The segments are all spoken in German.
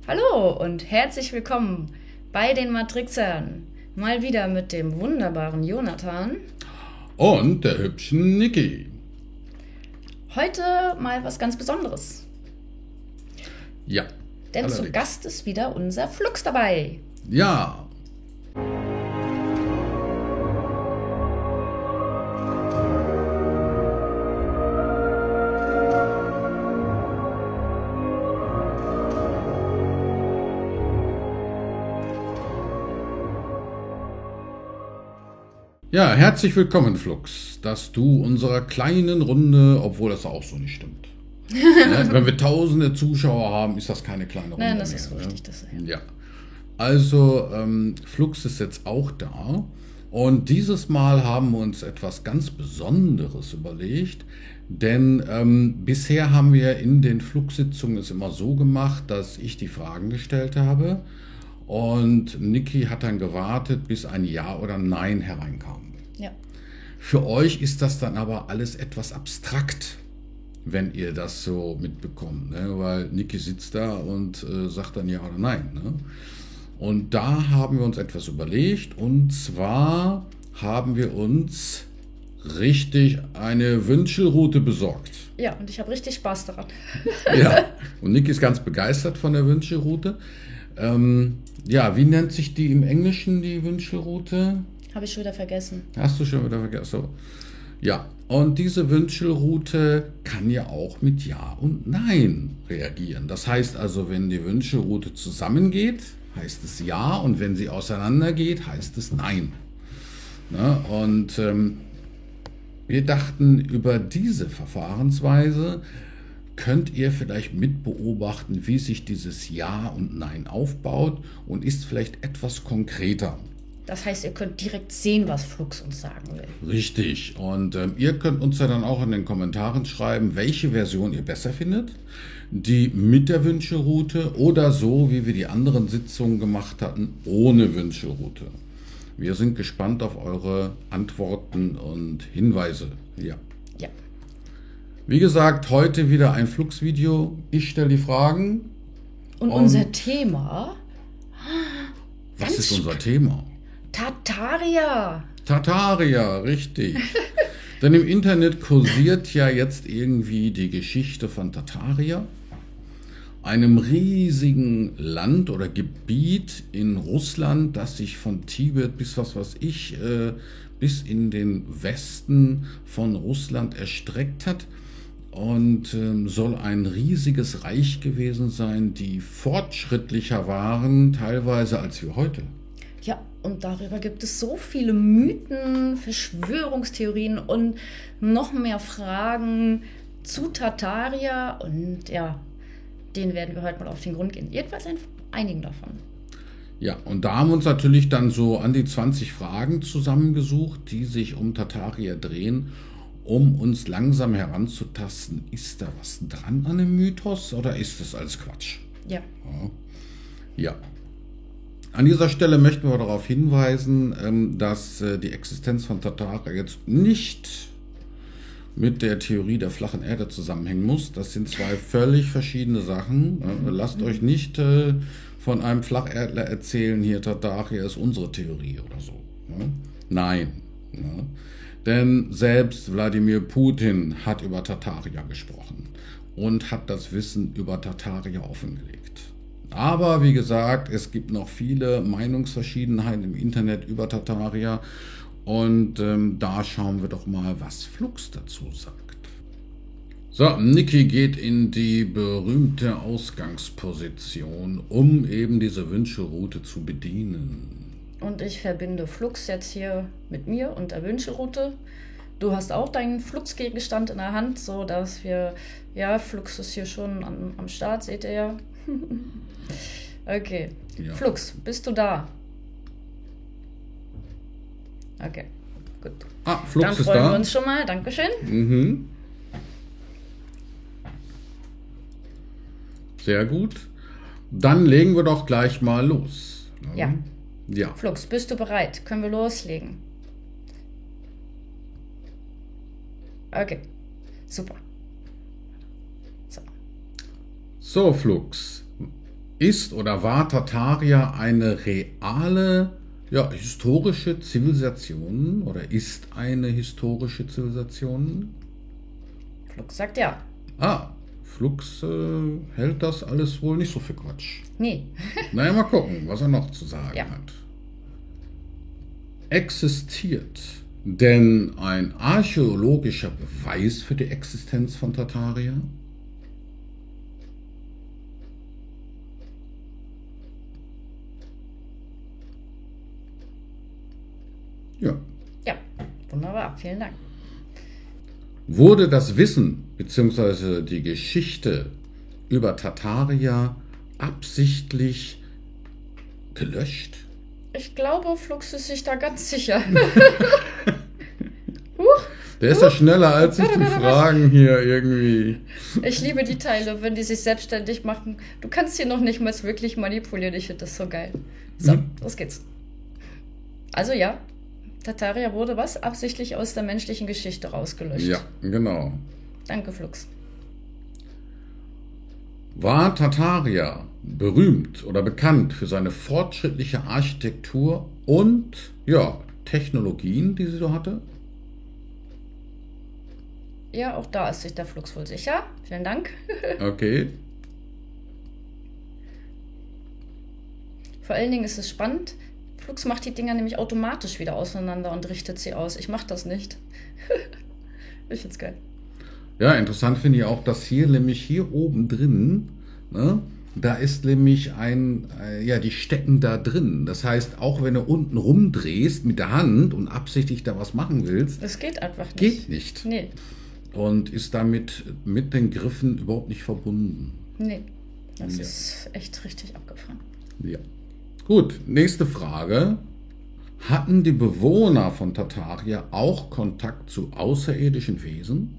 Hallo und herzlich willkommen bei den Matrixern. Mal wieder mit dem wunderbaren Jonathan. Und der hübschen Niki. Heute mal was ganz Besonderes. Ja. Denn allerdings. zu Gast ist wieder unser Flux dabei. Ja. Ja, herzlich willkommen, Flux, dass du unserer kleinen Runde, obwohl das auch so nicht stimmt. Ja, wenn wir tausende Zuschauer haben, ist das keine kleine Runde. Nein, das mehr, ist richtig. Das Ja. Also, Flux ist jetzt auch da. Und dieses Mal haben wir uns etwas ganz Besonderes überlegt. Denn bisher haben wir in den Flux-Sitzungen es immer so gemacht, dass ich die Fragen gestellt habe. Und Niki hat dann gewartet, bis ein Ja oder Nein hereinkam. Ja. Für euch ist das dann aber alles etwas abstrakt, wenn ihr das so mitbekommt. Ne? Weil Niki sitzt da und sagt dann Ja oder Nein. Ne? Und da haben wir uns etwas überlegt. Und zwar haben wir uns richtig eine Wünschelrute besorgt. Ja, und ich habe richtig Spaß daran. Ja, und Niki ist ganz begeistert von der Wünschelrute. Ja, wie nennt sich die im Englischen, die Wünschelrute? Habe ich schon wieder vergessen. Hast du schon wieder vergessen? So. Ja, und diese Wünschelrute kann ja auch mit Ja und Nein reagieren. Das heißt also, wenn die Wünschelrute zusammengeht, heißt es Ja, und wenn sie auseinandergeht, heißt es Nein. Na, und wir dachten, über diese Verfahrensweise könnt ihr vielleicht mitbeobachten, wie sich dieses Ja und Nein aufbaut und ist vielleicht etwas konkreter. Das heißt, ihr könnt direkt sehen, was Flux uns sagen will. Richtig. Und ihr könnt uns ja dann auch in den Kommentaren schreiben, welche Version ihr besser findet. Die mit der Wünschelrute oder so, wie wir die anderen Sitzungen gemacht hatten, ohne Wünschelrute. Wir sind gespannt auf eure Antworten und Hinweise. Ja. Ja. Wie gesagt, heute wieder ein Flux-Video. Ich stelle die Fragen. Und unser Thema? Was Ganz ist unser Thema? Tartaria. Tartaria, richtig. Denn im Internet kursiert ja jetzt irgendwie die Geschichte von Tartaria, einem riesigen Land oder Gebiet in Russland, das sich von Tibet bis bis in den Westen von Russland erstreckt hat. Und soll ein riesiges Reich gewesen sein, die fortschrittlicher waren, teilweise als wir heute. Ja, und darüber gibt es so viele Mythen, Verschwörungstheorien und noch mehr Fragen zu Tartaria. Und ja, denen werden wir heute mal auf den Grund gehen. Jedenfalls einigen davon. Ja, und da haben wir uns natürlich dann so an die 20 Fragen zusammengesucht, die sich um Tartaria drehen, um uns langsam heranzutasten, ist da was dran an dem Mythos oder ist das alles Quatsch? Ja. Ja. An dieser Stelle möchten wir darauf hinweisen, dass die Existenz von Tartaria jetzt nicht mit der Theorie der flachen Erde zusammenhängen muss. Das sind zwei völlig verschiedene Sachen. Lasst euch nicht von einem Flacherdler erzählen, hier Tartaria ist unsere Theorie oder so. Nein. Denn selbst Wladimir Putin hat über Tartaria gesprochen und hat das Wissen über Tartaria offengelegt. Aber wie gesagt, es gibt noch viele Meinungsverschiedenheiten im Internet über Tartaria und da schauen wir doch mal, was Flux dazu sagt. So, Niki geht in die berühmte Ausgangsposition, um eben diese Wünschelrute zu bedienen. Und ich verbinde Flux jetzt hier mit mir und der Wünschelrute. Du hast auch deinen Fluxgegenstand in der Hand, so dass wir, ja, Flux ist hier schon am Start, seht ihr ja. Okay, ja. Flux, bist du da? Okay, gut. Flux dann ist da. Dann freuen wir uns schon mal, Dankeschön. Mhm. Sehr gut. Dann legen wir doch gleich mal los. Ja. Ja. Flux, bist du bereit? Können wir loslegen? Okay, super. So, Flux. Ist oder war Tartaria eine reale, ja, historische Zivilisation oder ist eine historische Zivilisation? Flux sagt ja. Ah, Flux hält das alles wohl nicht so für Quatsch. Nee. Naja, mal gucken, was er noch zu sagen Ja. hat. Existiert denn ein archäologischer Beweis für die Existenz von Tartaria? Ja. Ja, wunderbar. Vielen Dank. Wurde das Wissen bzw. die Geschichte über Tartaria absichtlich gelöscht? Ich glaube, Flux ist sich da ganz sicher. Der ist ja schneller als ich die Fragen hier irgendwie. Ich liebe die Teile, wenn die sich selbstständig machen. Du kannst hier noch nicht mal wirklich manipulieren. Ich finde das so geil. So, los geht's. Also ja, Tartaria wurde was? Absichtlich aus der menschlichen Geschichte rausgelöscht. Ja, genau. Danke, Flux. War Tartaria berühmt oder bekannt für seine fortschrittliche Architektur und ja, Technologien, die sie so hatte? Ja, auch da ist sich der Flux wohl sicher. Vielen Dank. Okay. Vor allen Dingen ist es spannend. Flux macht die Dinger nämlich automatisch wieder auseinander und richtet sie aus. Ich mache das nicht. Ich find's geil. Ja, interessant finde ich auch, dass hier nämlich hier oben drin, ne, da ist nämlich die stecken da drin. Das heißt, auch wenn du unten rumdrehst mit der Hand und absichtlich da was machen willst, Das geht einfach nicht. geht nicht. Nee, Und ist damit mit den Griffen überhaupt nicht verbunden. nee. Das Ja. ist echt richtig abgefahren. Ja. Gut, nächste Frage. Hatten die Bewohner von Tartaria auch Kontakt zu außerirdischen Wesen?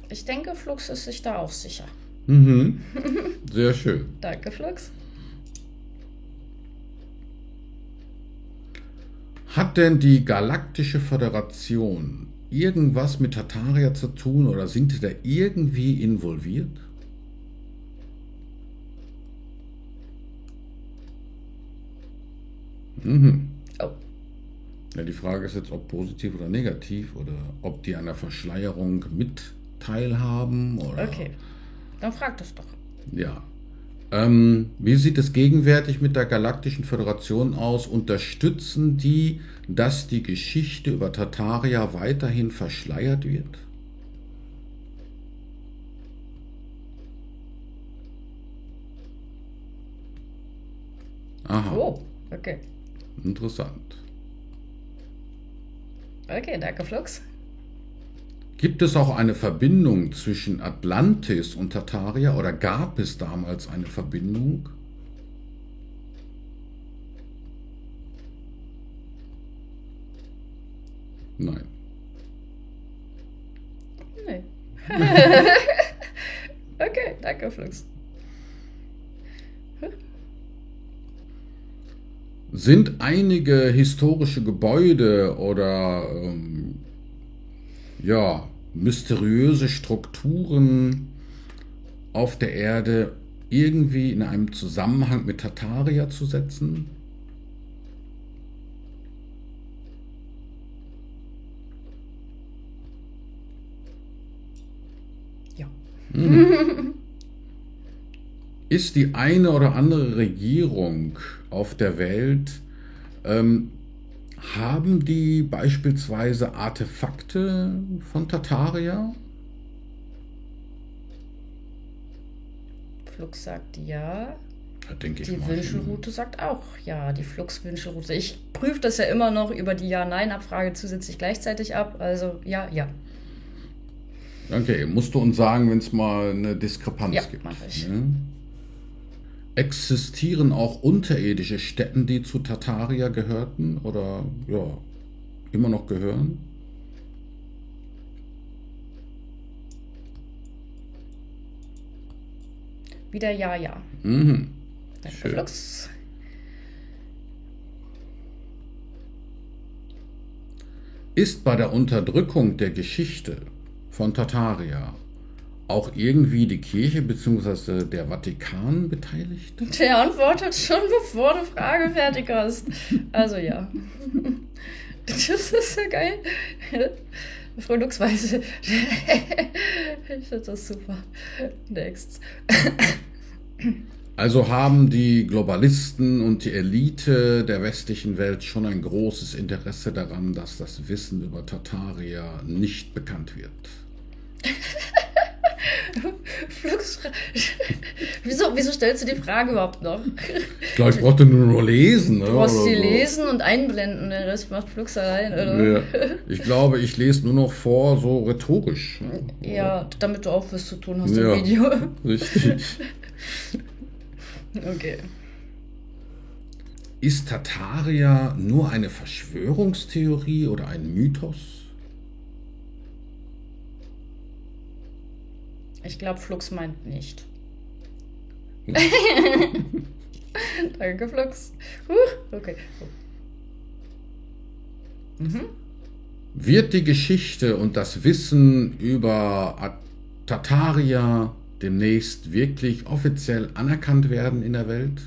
Ich denke, Flux ist sich da auch sicher. Mhm. Sehr schön. Danke, Flux. Hat denn die Galaktische Föderation irgendwas mit Tartaria zu tun oder sind die da irgendwie involviert? Mhm. Oh, Ja, die Frage ist jetzt, ob positiv oder negativ oder ob die an der Verschleierung mit teilhaben oder. okay. Dann frag das doch. Ja. Wie sieht es gegenwärtig mit der Galaktischen Föderation aus? Unterstützen die, dass die Geschichte über Tartaria weiterhin verschleiert wird? Aha, Oh, okay. interessant. Okay, danke, Flux. Gibt es auch eine Verbindung zwischen Atlantis und Tartaria oder gab es damals eine Verbindung? Nein. Nee. Okay, danke, Flux. Sind einige historische Gebäude oder mysteriöse Strukturen auf der Erde irgendwie in einem Zusammenhang mit Tartaria zu setzen? Ja. Ist die eine oder andere Regierung auf der Welt, haben die beispielsweise Artefakte von Tartaria? Flux sagt ja. Da denke ich Die mal. Wünschelroute sagt auch ja. Die Flux-Wünschelroute. Ich prüfe das ja immer noch über die Ja-Nein-Abfrage zusätzlich gleichzeitig ab. Also ja, ja. Okay, musst du uns sagen, wenn es mal eine Diskrepanz Ja, gibt. mach ich. Ne? Existieren auch unterirdische Städten, die zu Tartaria gehörten oder ja, immer noch gehören? Wieder ja, ja. Mhm. Danke, Schön. Flux. Ist bei der Unterdrückung der Geschichte von Tartaria auch irgendwie die Kirche bzw. der Vatikan beteiligt? Der antwortet schon, bevor du Frage fertig hast. Also ja. Das ist ja geil. Frau Luchsweise. Ich finde das super. Next. Also haben die Globalisten und die Elite der westlichen Welt schon ein großes Interesse daran, dass das Wissen über Tartaria nicht bekannt wird. Wieso stellst du die Frage überhaupt noch? Ich glaube, ich brauchte nur noch lesen. Ne? Du brauchst oder sie so. lesen und einblenden, den Rest macht Flux allein, oder? Ja. Ich glaube, ich lese nur noch vor, so rhetorisch. Ne? Ja, damit du auch was zu tun hast Ja. im Video. Richtig. Okay. Ist Tartaria nur eine Verschwörungstheorie oder ein Mythos? Ich glaube, Flux meint nicht. Danke, Flux. Okay. Wird die Geschichte und das Wissen über Tartaria demnächst wirklich offiziell anerkannt werden in der Welt?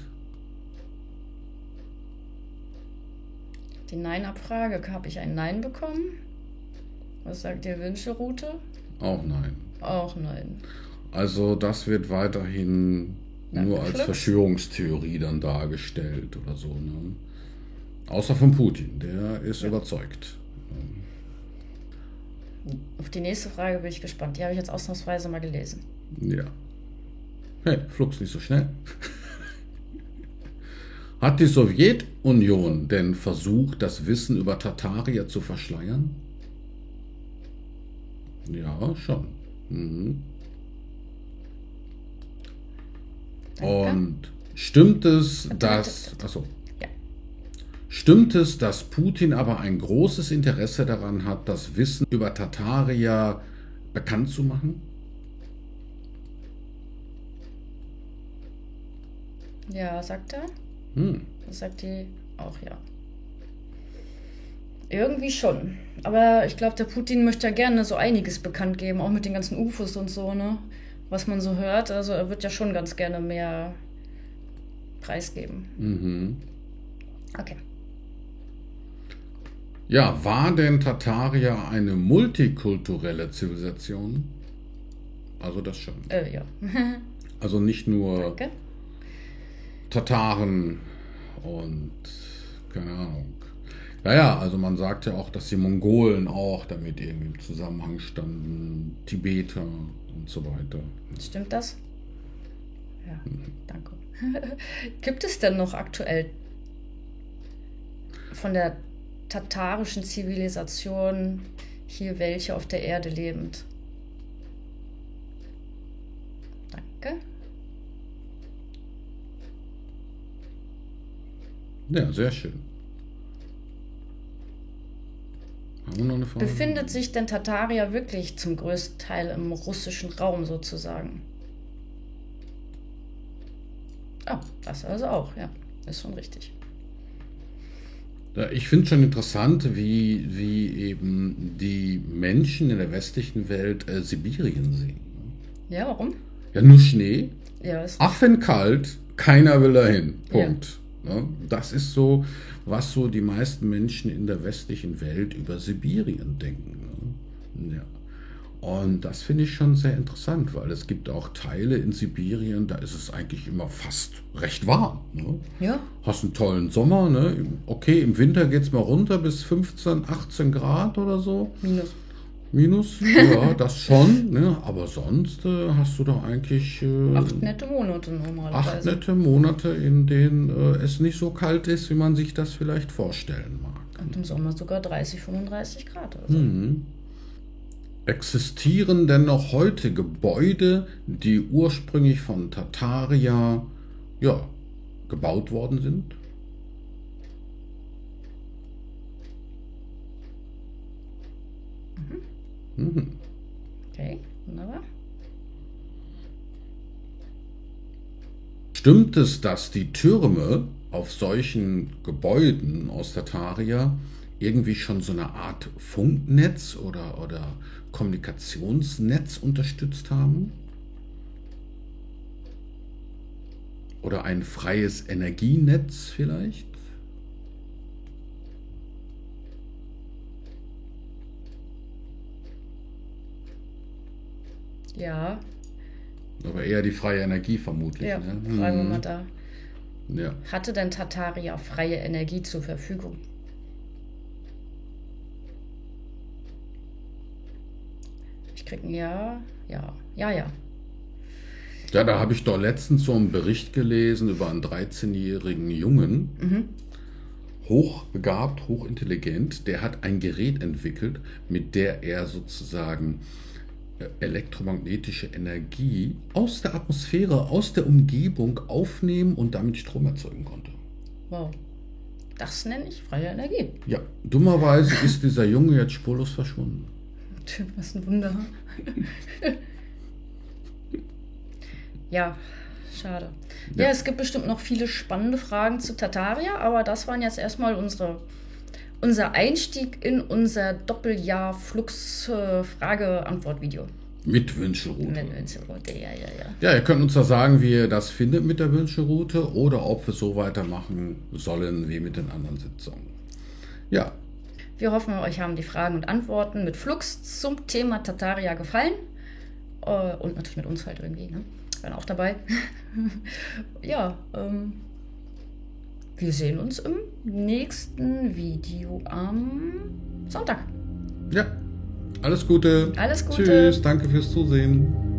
Die Nein-Abfrage, habe ich ein Nein bekommen? Was sagt ihr, Wünschelrute? Auch nein. Auch nein. Also das wird weiterhin nur als Flux. Verschwörungstheorie dann dargestellt oder so. Ne? Außer von Putin, der ist überzeugt. Auf die nächste Frage bin ich gespannt. Die habe ich jetzt ausnahmsweise mal gelesen. Ja. Hey, Flux nicht so schnell. Hat die Sowjetunion denn versucht, das Wissen über Tartaria zu verschleiern? Ja, schon. Mhm. Danke. Und stimmt es, dass... Achso. Ja. Stimmt es, dass Putin aber ein großes Interesse daran hat, das Wissen über Tartaria bekannt zu machen? Ja, sagt er. Das sagt die auch, ja. Irgendwie schon. Aber ich glaube, der Putin möchte ja gerne so einiges bekannt geben, auch mit den ganzen UFOs und so, ne? Was man so hört. Also er wird ja schon ganz gerne mehr preisgeben. Mhm. Okay. Ja, war denn Tartaria eine multikulturelle Zivilisation? Also das schon. Ja. Also nicht nur Danke. Tataren und keine Ahnung. Naja, also man sagt ja auch, dass die Mongolen auch damit irgendwie im Zusammenhang standen, Tibeter und so weiter. Stimmt das? Ja, danke. Gibt es denn noch aktuell von der tatarischen Zivilisation hier welche auf der Erde lebend? Danke. Ja, sehr schön. Haben wir noch eine Frage? Befindet sich denn Tartaria wirklich zum größten Teil im russischen Raum sozusagen? Oh, das also auch, ja. Ist schon richtig. Ja, ich finde schon interessant, wie eben die Menschen in der westlichen Welt Sibirien sehen. Ja, warum? Ja, nur Schnee, Ja, ist affenkalt, keiner will dahin. Punkt. Ja, das ist so, was so die meisten Menschen in der westlichen Welt über Sibirien denken. Ne? Ja. Und das finde ich schon sehr interessant, weil es gibt auch Teile in Sibirien, da ist es eigentlich immer fast recht warm. Ne? ja. Hast einen tollen Sommer, ne? Okay, im Winter geht es mal runter bis 15, 18 Grad oder so. Minus, ja, das schon, ne? Aber sonst hast du doch eigentlich 8 nette Monate normalerweise. 8 nette Monate, in denen es nicht so kalt ist, wie man sich das vielleicht vorstellen mag. Und im Sommer sogar 30, 35 Grad oder so. Existieren denn noch heute Gebäude, die ursprünglich von Tartaria gebaut worden sind? Okay, wunderbar. Stimmt es, dass die Türme auf solchen Gebäuden aus Tartaria irgendwie schon so eine Art Funknetz oder Kommunikationsnetz unterstützt haben? Oder ein freies Energienetz vielleicht? Ja. Aber eher die freie Energie vermutlich. Ja, Ne? fragen wir mal da. Ja. Hatte denn Tartaria freie Energie zur Verfügung? Ich krieg ein Ja. Ja. Ja, ja. Ja, da habe ich doch letztens so einen Bericht gelesen über einen 13-jährigen Jungen, hochbegabt, hochintelligent, der hat ein Gerät entwickelt, mit der er sozusagen elektromagnetische Energie aus der Atmosphäre, aus der Umgebung aufnehmen und damit Strom erzeugen konnte. Wow. Das nenne ich freie Energie. Ja, dummerweise ist dieser Junge jetzt spurlos verschwunden. Was ein Wunder. Ja, schade. Ja, es gibt bestimmt noch viele spannende Fragen zu Tartaria, aber das waren jetzt erstmal unser Einstieg in unser Doppeljahr-Flux-Frage-Antwort-Video. Mit Wünschelroute. Mit Wünschelroute, ja. Ja, ihr könnt uns ja sagen, wie ihr das findet mit der Wünschelroute oder ob wir so weitermachen sollen wie mit den anderen Sitzungen. Ja. Wir hoffen, euch haben die Fragen und Antworten mit Flux zum Thema Tartaria gefallen. Und natürlich mit uns halt irgendwie, ne? Wir waren auch dabei. Ja, wir sehen uns im nächsten Video am Sonntag. Ja, alles Gute. Alles Gute. Tschüss, danke fürs Zusehen.